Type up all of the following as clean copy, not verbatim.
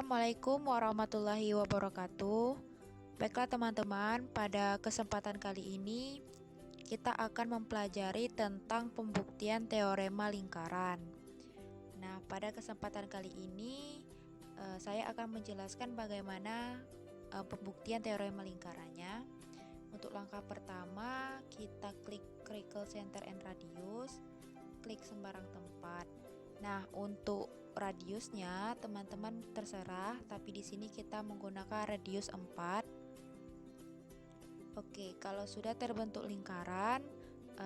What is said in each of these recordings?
Assalamualaikum warahmatullahi wabarakatuh. Baiklah teman-teman, pada kesempatan kali ini kita akan mempelajari tentang pembuktian teorema lingkaran. Nah, pada kesempatan kali ini saya akan menjelaskan bagaimana pembuktian teorema lingkarannya. Untuk langkah pertama, kita klik Critical Center and Radius, klik sembarang tempat. Nah, untuk radiusnya teman-teman terserah, tapi di sini kita menggunakan radius 4. Oke, kalau sudah terbentuk lingkaran,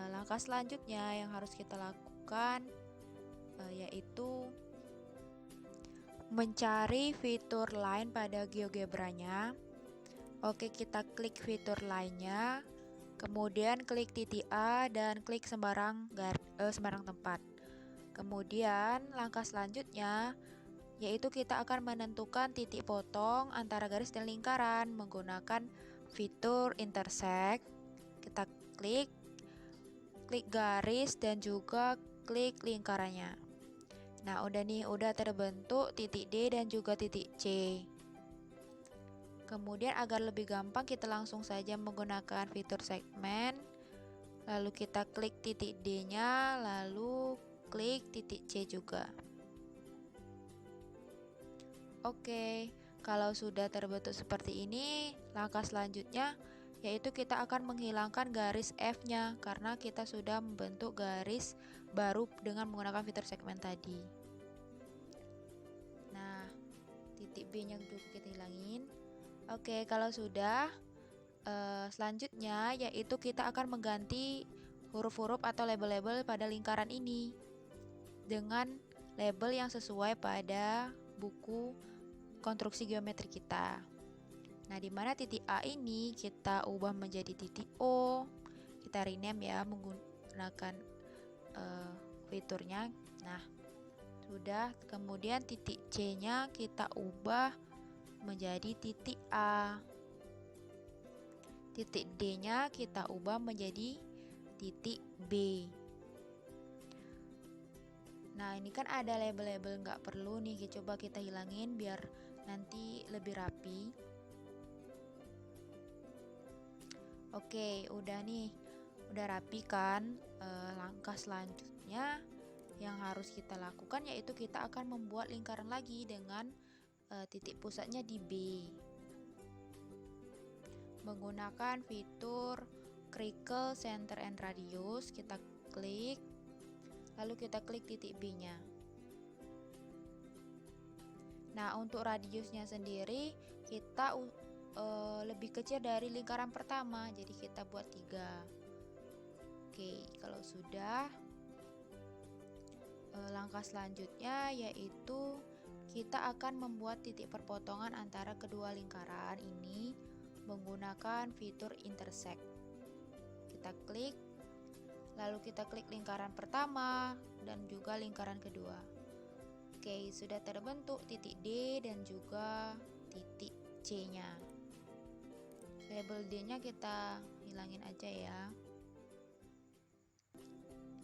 langkah selanjutnya yang harus kita lakukan yaitu mencari fitur line pada GeoGebra-nya. Oke, kita klik fitur line-nya, kemudian klik titik A dan klik sembarang tempat. Kemudian langkah selanjutnya yaitu kita akan menentukan titik potong antara garis dan lingkaran menggunakan fitur intersect. Kita klik garis dan juga klik lingkarannya. Nah, udah terbentuk titik D dan juga titik C. Kemudian agar lebih gampang kita langsung saja menggunakan fitur segmen. Lalu kita klik titik D-nya, lalu klik titik C juga. Oke, kalau sudah terbentuk seperti ini, langkah selanjutnya yaitu kita akan menghilangkan garis F-nya karena kita sudah membentuk garis baru dengan menggunakan fitur segmen tadi. Nah, titik B-nya juga kita hilangin. Oke, kalau sudah, selanjutnya yaitu kita akan mengganti huruf-huruf atau label-label pada lingkaran ini dengan label yang sesuai pada buku konstruksi geometri kita. Nah, di mana titik A ini kita ubah menjadi titik O. Kita rename ya menggunakan fiturnya. Nah, sudah. Kemudian titik C-nya kita ubah menjadi titik A. Titik D-nya kita ubah menjadi titik B. Nah, ini kan ada label-label nggak perlu nih, coba kita hilangin biar nanti lebih rapi. Oke, udah nih, udah rapi kan. Langkah selanjutnya yang harus kita lakukan yaitu kita akan membuat lingkaran lagi dengan titik pusatnya di B. Menggunakan fitur Critical Center and Radius, kita klik. Lalu kita klik titik B-nya. Nah, untuk radiusnya sendiri kita lebih kecil dari lingkaran pertama, jadi kita buat 3. Oke, kalau sudah, langkah selanjutnya yaitu kita akan membuat titik perpotongan antara kedua lingkaran ini menggunakan fitur intersect. Kita klik. Lalu kita klik lingkaran pertama dan juga lingkaran kedua. Oke, sudah terbentuk titik D dan juga titik C-nya. Label D-nya kita hilangin aja ya.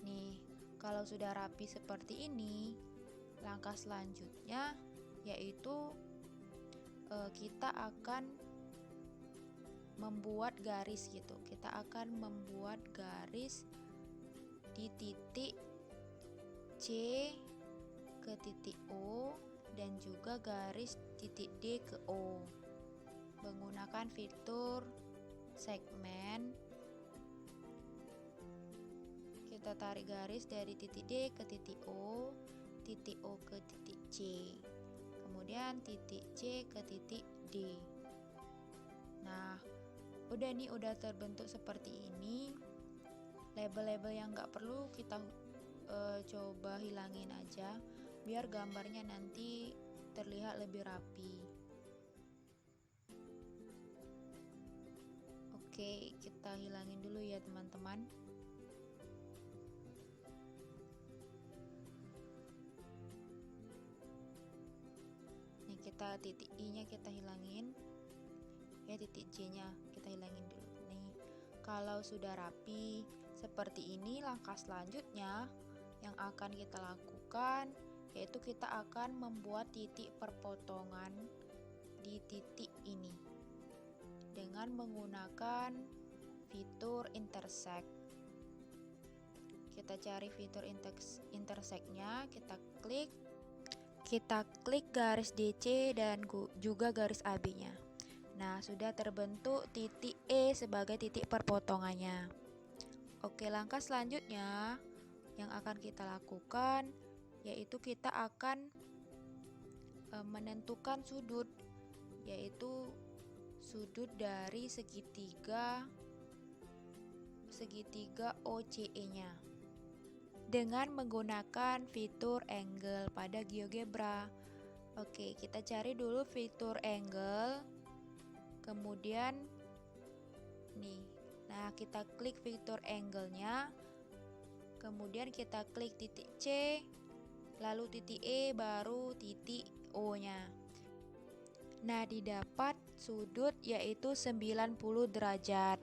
Nih, kalau sudah rapi seperti ini, langkah selanjutnya yaitu kita akan membuat garis gitu. Kita akan membuat garis di titik C ke titik O dan juga garis titik D ke O menggunakan fitur segmen. Kita tarik garis dari titik D ke titik O ke titik C, kemudian titik C ke titik D. Nah, udah terbentuk seperti ini. Label-label yang nggak perlu kita coba hilangin aja biar gambarnya nanti terlihat lebih rapi. Oke, kita hilangin dulu ya teman-teman. Nih, kita titik I-nya kita hilangin. Ya, titik J-nya kita hilangin dulu. Nih, kalau sudah rapi seperti ini, langkah selanjutnya yang akan kita lakukan yaitu kita akan membuat titik perpotongan di titik ini dengan menggunakan fitur intersect. Kita cari fitur intersect-nya, kita klik garis DC dan juga garis AB-nya. Nah, sudah terbentuk titik E sebagai titik perpotongannya. Oke, langkah selanjutnya yang akan kita lakukan yaitu kita akan menentukan sudut, yaitu sudut dari segitiga OCE-nya dengan menggunakan fitur angle pada GeoGebra. Oke, kita cari dulu fitur angle, kemudian nih, nah kita klik fitur angle-nya, kemudian kita klik titik C, lalu titik E, baru titik O-nya. Nah, didapat sudut yaitu 90 derajat.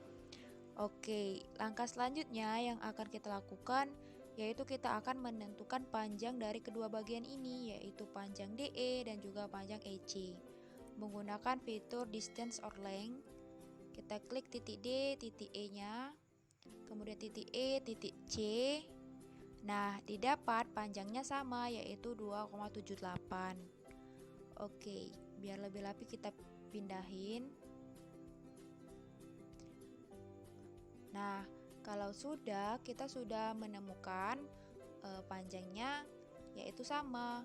Oke, langkah selanjutnya yang akan kita lakukan yaitu kita akan menentukan panjang dari kedua bagian ini, yaitu panjang DE dan juga panjang EC. Menggunakan fitur distance or length, kita klik titik D, titik E-nya, kemudian titik E, titik C. Nah, didapat panjangnya sama yaitu 2,78. Oke, biar lebih rapi kita pindahin. Nah, kalau kita sudah menemukan panjangnya yaitu sama,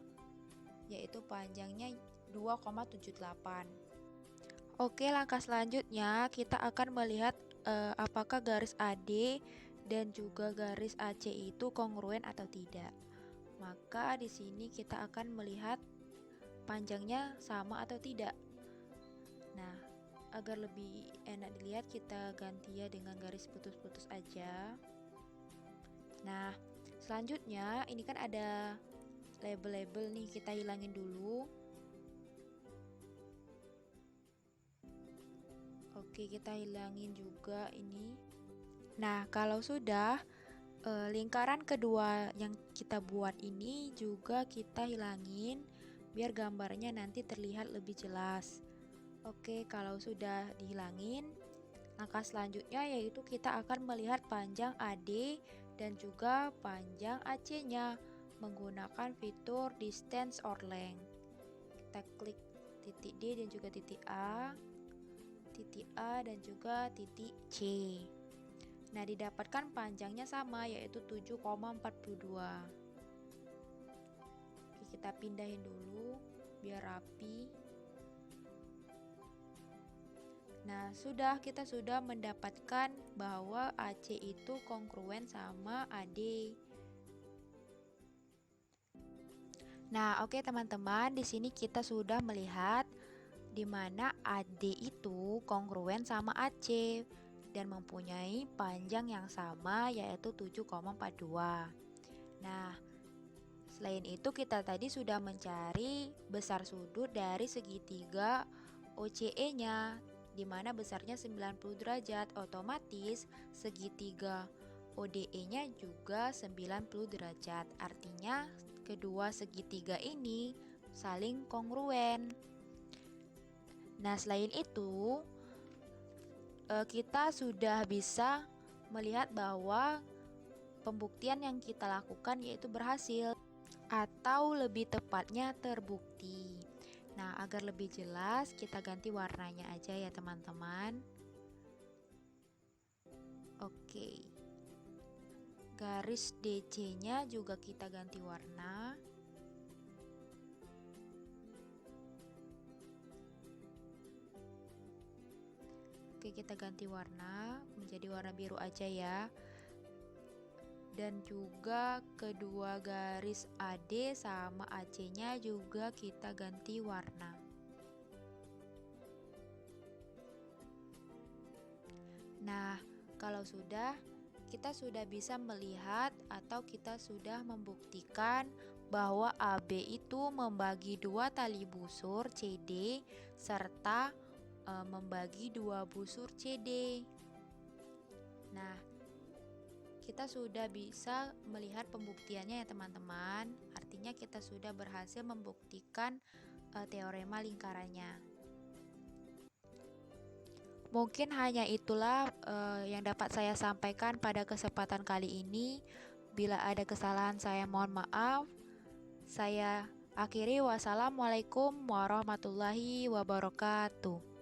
yaitu panjangnya 2,78. Oke, langkah selanjutnya kita akan melihat apakah garis AD dan juga garis AC itu kongruen atau tidak. Maka di sini kita akan melihat panjangnya sama atau tidak. Nah, agar lebih enak dilihat, kita ganti ya dengan garis putus-putus aja. Nah, selanjutnya ini kan ada label-label nih, kita hilangin dulu. Oke, kita hilangin juga ini. Nah, kalau sudah lingkaran kedua yang kita buat ini juga kita hilangin biar gambarnya nanti terlihat lebih jelas. Oke, kalau sudah dihilangin, langkah selanjutnya yaitu kita akan melihat panjang AD dan juga panjang AC-nya menggunakan fitur distance or length. Kita klik titik D dan juga titik A dan juga titik C. Nah, didapatkan panjangnya sama yaitu 7,42. Oke, kita pindahin dulu biar rapi. Nah, kita sudah mendapatkan bahwa AC itu kongruen sama AD. Nah, oke teman-teman, di sini kita sudah melihat di mana AD itu kongruen sama AC dan mempunyai panjang yang sama yaitu 7,42. Nah, selain itu kita tadi sudah mencari besar sudut dari segitiga OCE-nya, di mana besarnya 90 derajat, otomatis segitiga ODE-nya juga 90 derajat. Artinya kedua segitiga ini saling kongruen. Nah, selain itu kita sudah bisa melihat bahwa pembuktian yang kita lakukan yaitu berhasil atau lebih tepatnya terbukti. Nah, agar lebih jelas kita ganti warnanya aja ya teman-teman. Oke. Garis DC-nya juga kita ganti warna. Oke, kita ganti warna menjadi warna biru aja ya. Dan juga kedua garis AD sama AC-nya juga kita ganti warna. Nah, kalau kita sudah bisa melihat atau kita sudah membuktikan bahwa AB itu membagi dua tali busur CD serta membagi dua busur CD. Nah, kita sudah bisa melihat pembuktiannya ya teman-teman. Artinya kita sudah berhasil membuktikan teorema lingkarannya. Mungkin hanya itulah yang dapat saya sampaikan pada kesempatan kali ini. Bila ada kesalahan saya mohon maaf. Saya akhiri, wassalamualaikum warahmatullahi wabarakatuh.